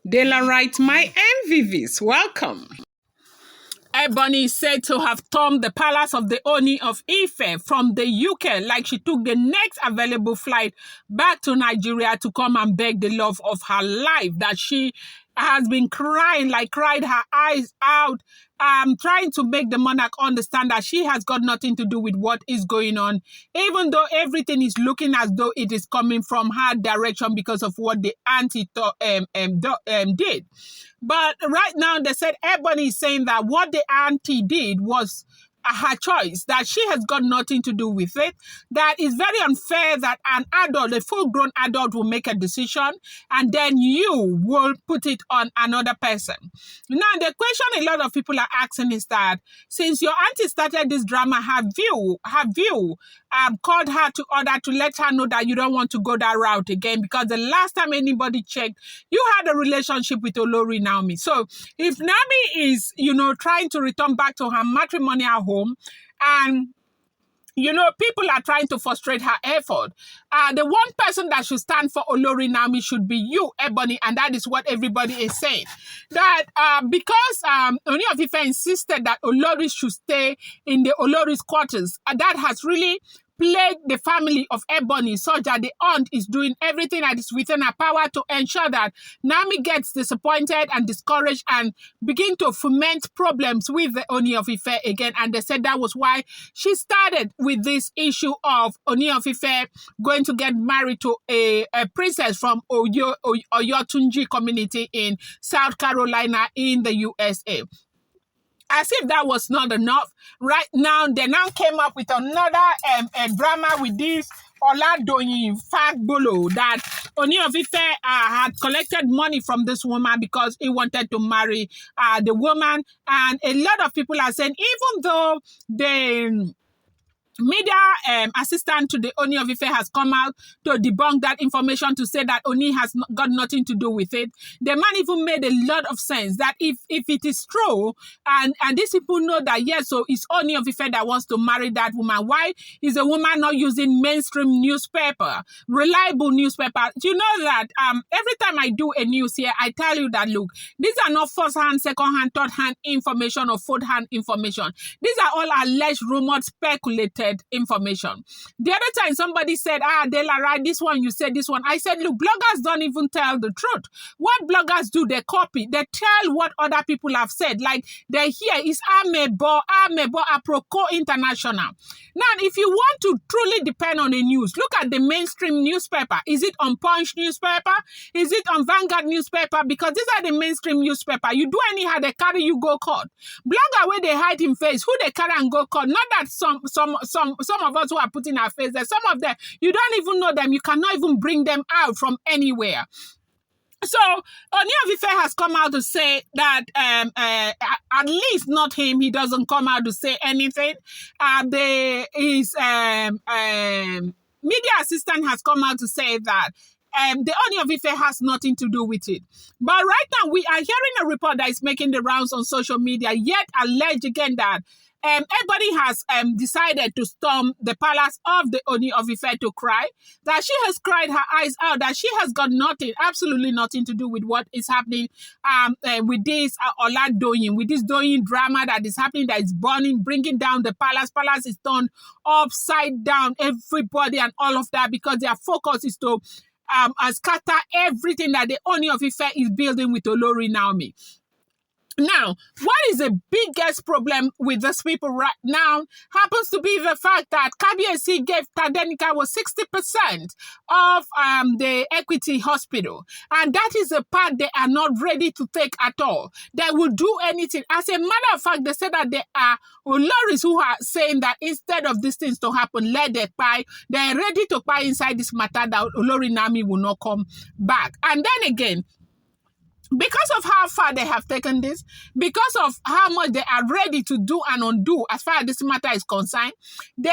Daylight, my MVVs, welcome. Ebony is said to have stormed the palace of the Ooni of Ife from the UK, like she took the next available flight back to Nigeria to come and beg the love of her life, that she has been crying, like cried her eyes out, trying to make the monarch understand that she has got nothing to do with what is going on, even though everything is looking as though it is coming from her direction because of what the auntie did. But right now, they said Ebony is saying that what the auntie did was her choice, that she has got nothing to do with it, that it's very unfair that an adult, a full-grown adult, will make a decision and then you will put it on another person. Now, the question a lot of people are asking is that since your auntie started this drama, have you called her to order to let her know that you don't want to go that route again? Because the last time anybody checked, you had a relationship with Olori Naomi. So if Naomi is, trying to return back to her matrimonial home, and people are trying to frustrate her effort, the one person that should stand for Olori Naomi should be you, Ebony, and that is what everybody is saying. That because Ooni of Ife insisted that Olori should stay in the Olori's quarters, that has really plagued the family of Ebony, such that the aunt is doing everything that is within her power to ensure that Naomi gets disappointed and discouraged and begin to foment problems with the Ooni of Ife again. And they said that was why she started with this issue of Ooni of Ife going to get married to a princess from Oyotunji community in South Carolina in the USA. As if that was not enough, right now, they now came up with another drama with this Oladoyin Fagbolo, that Ooni of Ife had collected money from this woman because he wanted to marry the woman. And a lot of people are saying, even though the media assistant to the Ooni of Ife has come out to debunk that information, to say that Ooni has got nothing to do with it. The man even made a lot of sense that if it is true, and these people know that, yes, so it's Ooni of Ife that wants to marry that woman, why is the woman not using mainstream newspaper, reliable newspaper? You know that every time I do a news here, I tell you that, look, these are not first-hand, second-hand, third-hand information or fourth-hand information. These are all alleged, rumored, speculated information. The other time somebody said, Dela, this one, you said this one. I said, look, bloggers don't even tell the truth. What bloggers do, they copy. They tell what other people have said. Like, they hear is Amebo Aproko International. Now, if you want to truly depend on the news, look at the mainstream newspaper. Is it on Punch newspaper? Is it on Vanguard newspaper? Because these are the mainstream newspaper. You do anyhow, they carry you go court. Blogger where they hide in face, who they carry and go court. Not that some of us who are putting our face there, some of them, you don't even know them. You cannot even bring them out from anywhere. So, Ooni of Ife has come out to say that, at least not him, he doesn't come out to say anything. His media assistant has come out to say that the Ooni of Ife has nothing to do with it. But right now, we are hearing a report that is making the rounds on social media, yet alleged again that Ebony has decided to storm the palace of the Ooni of Ife to cry, that she has cried her eyes out, that she has got nothing, absolutely nothing to do with what is happening with this Oladoyin, with this Doyin drama that is happening, that is burning, bringing down the palace. Palace is turned upside down, everybody and all of that, because their focus is to scatter everything that the Ooni of Ife is building with Olori Naomi. Now, what is the biggest problem with these people right now happens to be the fact that KBSC gave Tadenika was 60% of the Equity Hospital. And that is a part they are not ready to take at all. They will do anything. As a matter of fact, they said that there are Oloris who are saying that instead of these things to happen, let them buy. They are ready to buy inside this matter that Olori Naomi will not come back. And then again, because of how far they have taken this, because of how much they are ready to do and undo as far as this matter is concerned, the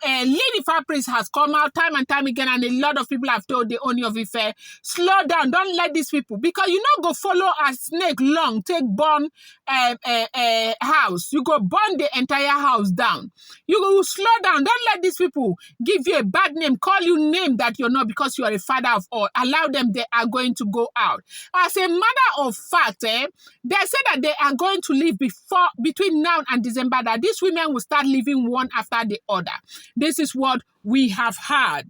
Lady Fabrice has come out time and time again, and a lot of people have told the Ooni of Ife, slow down, don't let these people, because you not go follow a snake long, take burn house, you go burn the entire house down. You go slow down, don't let these people give you a bad name, call you name that you're not, because you are a father of all. Allow them, they are going to go out. As a a matter of fact, they said that they are going to leave between now and December, that these women will start leaving one after the other. This is what we have heard.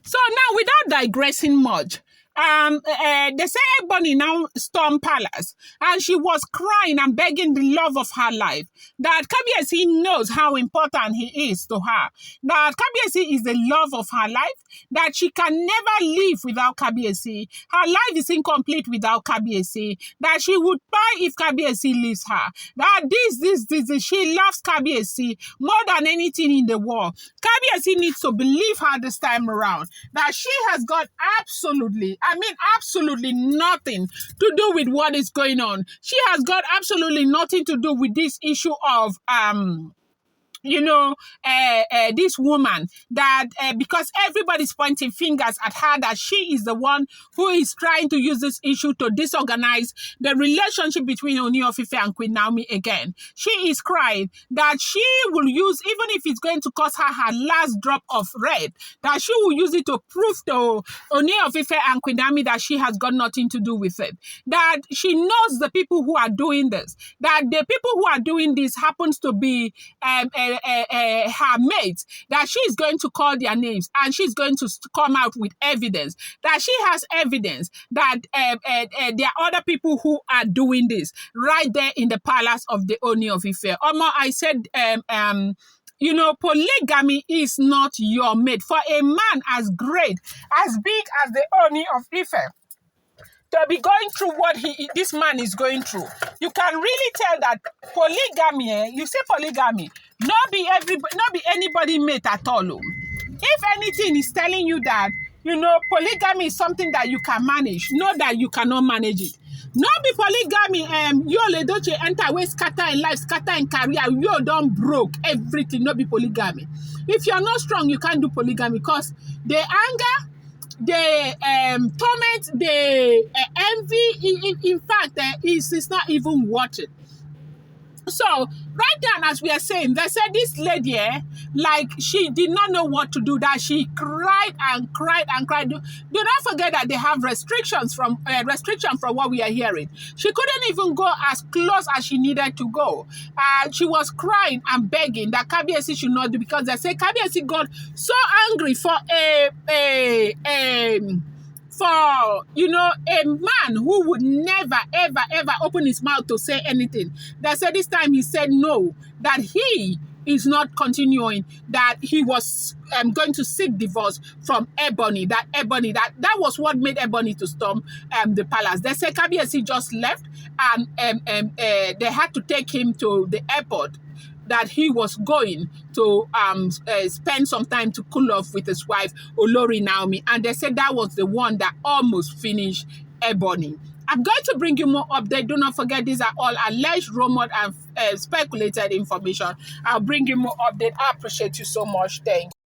So now, without digressing much, they say Ebony now stormed palace, and she was crying and begging the love of her life, that Kabiyesi knows how important he is to her, that Kabiyesi is the love of her life, that she can never live without Kabiyesi, her life is incomplete without Kabiyesi, that she would die if Kabiyesi leaves her, that she loves Kabiyesi more than anything in the world. Kabiyesi needs to believe her this time around, that she has got absolutely nothing to do with what is going on. She has got absolutely nothing to do with this issue of this woman, that because everybody's pointing fingers at her, that she is the one who is trying to use this issue to disorganize the relationship between Ooni of Ife and Queen Naomi again. She is crying that she will use, even if it's going to cost her last drop of red, that she will use it to prove to Ooni of Ife and Queen Naomi that she has got nothing to do with it. That she knows the people who are doing this. That the people who are doing this happens to be her mates, that she's going to call their names and she's going to come out with evidence, that she has evidence that there are other people who are doing this right there in the palace of the Ooni of Ife. I said, polygamy is not your mate. For a man as great, as big as the Ooni of Ife, to be going through what this man is going through, you can really tell that polygamy, you say polygamy, not be anybody mate at all. If anything is telling you that, polygamy is something that you can manage, not that you cannot manage it. Not be polygamy, you don't enter way scatter in life, scatter in career, you don't broke everything, not be polygamy. If you're not strong, you can't do polygamy, because the anger, the torment, the envy, in fact, it's not even worth it. So, right down as we are saying, they said this lady, like she did not know what to do, that she cried and cried and cried. Do not forget that they have restrictions from what we are hearing. She couldn't even go as close as she needed to go. She was crying and begging that Kabiyesi should not do, because they say Kabiyesi got so angry for a man who would never, ever, ever open his mouth to say anything. They said this time he said no, that he is not continuing, that he was going to seek divorce from Ebony, that was what made Ebony to storm the palace. They said Kabiyesi just left, and they had to take him to the airport, that he was going to spend some time to cool off with his wife, Olori Naomi. And they said that was the one that almost finished Ebony. I'm going to bring you more updates. Do not forget, these are all alleged, rumored, and speculated information. I'll bring you more updates. I appreciate you so much. Thank you.